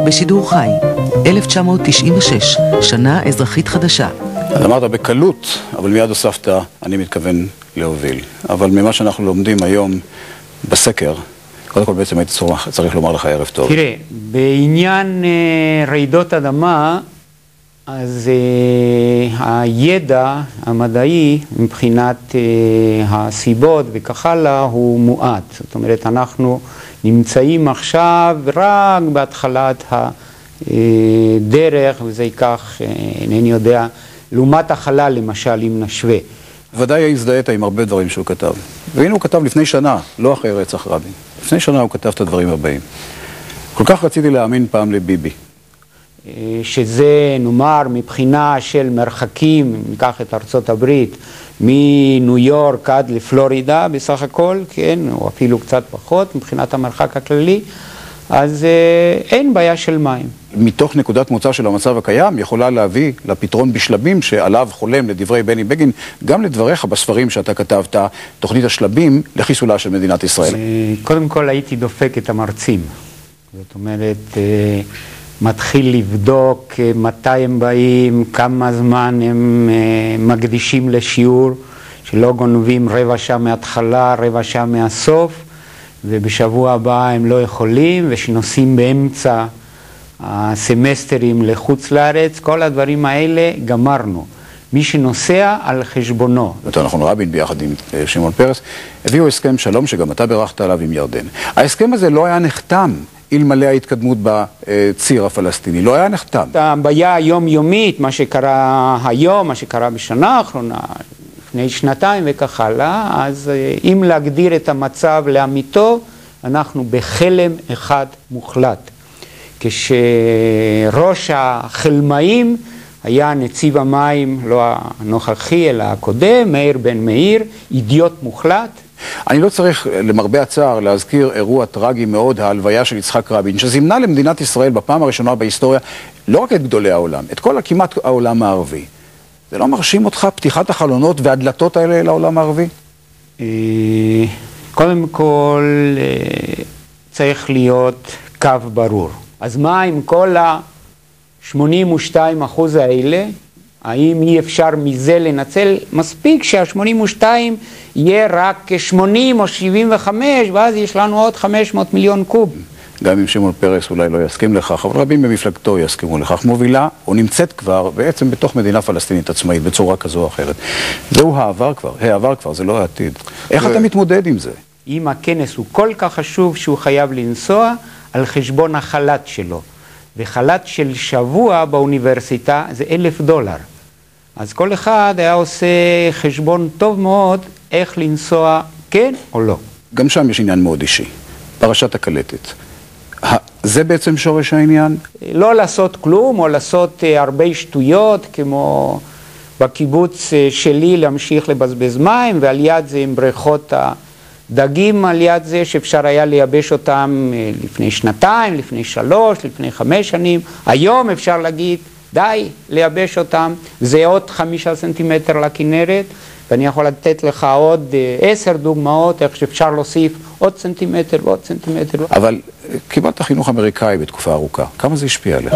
בשידור חי, 1996, שנה אזרחית חדשה. אז אמרת בקלות, אבל מיד הוספת, אני מתכוון להוביל. אבל ממה שאנחנו לומדים היום בסקר, קודם כל בעצם הייתי צריך לומר לך ערב טוב. תראה, בעניין רעידות אדמה, אז הידע המדעי מבחינת הסיבות וכך הלאה הוא מועט. זאת אומרת, אנחנו נמצאים עכשיו רק בהתחלת הדרך, וזה ייקח, אינני יודע, לעומת החלל למשל, אם נשווה. ודאי הזדהית עם הרבה דברים שהוא כתב. והנה הוא כתב לפני שנה, לא אחרי רצח רבין. לפני שנה הוא כתב את הדברים הבאים. כל כך רציתי להאמין פעם לביבי. שזה, נאמר, מבחינה של מרחקים, ניקח את ארצות הברית, מניו יורק עד לפלורידה בסך הכל, כן, או אפילו קצת פחות, מבחינת המרחק הכללי, אז אין בעיה של מים. מתוך נקודת מוצא של המצב הקיים, יכולה להביא לפתרון בשלבים שעליו חולם לדברי בני בגין, גם לדבריך בספרים שאתה כתבת, תוכנית השלבים לחיסולה של מדינת ישראל. קודם כל הייתי דופק את המרצים. זאת אומרת, מתחיל לבדוק מתי הם באים, כמה זמן הם מקדישים לשיעור, שלא גונבים רבע שעה מההתחלה, רבע שעה מהסוף, ובשבוע הבא הם לא יכולים, ושנוסעים באמצע הסמסטרים לחוץ לארץ, כל הדברים האלה גמרנו. מי שנוסע על חשבונו. יותר נכון, רבין ביחד עם שמעון פרס, הביאו הסכם שלום שגם אתה בירכת עליו עם ירדן. ההסכם הזה לא היה נחתם אלמלא ההתקדמות בציר הפלסטיני, לא היה נחתם. הבעיה היומיומית, מה שקרה היום, מה שקרה בשנה האחרונה, לפני שנתיים וכך הלאה, אז אם להגדיר את המצב לאמיתו, אנחנו בחלם אחד מוחלט. כשראש החלמאים היה נציב המים, לא הנוכחי אלא הקודם, מאיר בן מאיר, אידיוט מוחלט. אני לא צריך למרבה הצער להזכיר אירוע טרגי מאוד, ההלוויה של יצחק רבין, שזימנה למדינת ישראל בפעם הראשונה בהיסטוריה לא רק את גדולי העולם, את כל כמעט העולם הערבי. זה לא מרשים אותך פתיחת החלונות והדלתות האלה לעולם הערבי? קודם כל צריך להיות קו ברור. אז מה עם כל ה-82% האלה? האם אי אפשר מזה לנצל? מספיק שה-82 יהיה רק 80 או 75, ואז יש לנו עוד 500 מיליון קוב. גם אם שמעון פרס אולי לא יסכים לכך, אבל רבים במפלגתו יסכימו לכך. מובילה, או נמצאת כבר, בעצם בתוך מדינה פלסטינית עצמאית, בצורה כזו או אחרת. זהו העבר כבר, זה לא העתיד. איך אתה מתמודד עם זה? אם הכנס הוא כל כך חשוב שהוא חייב לנסוע על חשבון החל"ת שלו. וחל"ת של שבוע באוניברסיטה זה $1,000. אז כל אחד היה עושה חשבון טוב מאוד איך לנסוע כן או לא. גם שם יש עניין מאוד אישי. פרשת הקלטת. זה בעצם שורש העניין? לא לעשות כלום או לעשות הרבה שטויות כמו בקיבוץ שלי להמשיך לבזבז מים, ועל יד זה עם בריכות הדגים על יד זה שאפשר היה לייבש אותם לפני שנתיים, לפני 3, לפני 5 שנים. היום אפשר להגיד די לייבש אותם, זה עוד 5 סנטימטר לכנרת, ואני יכול לתת לך עוד 10 דוגמאות איך שאפשר להוסיף עוד סנטימטר ועוד סנטימטר. אבל קיבלת חינוך אמריקאי בתקופה ארוכה, כמה זה השפיע עליך?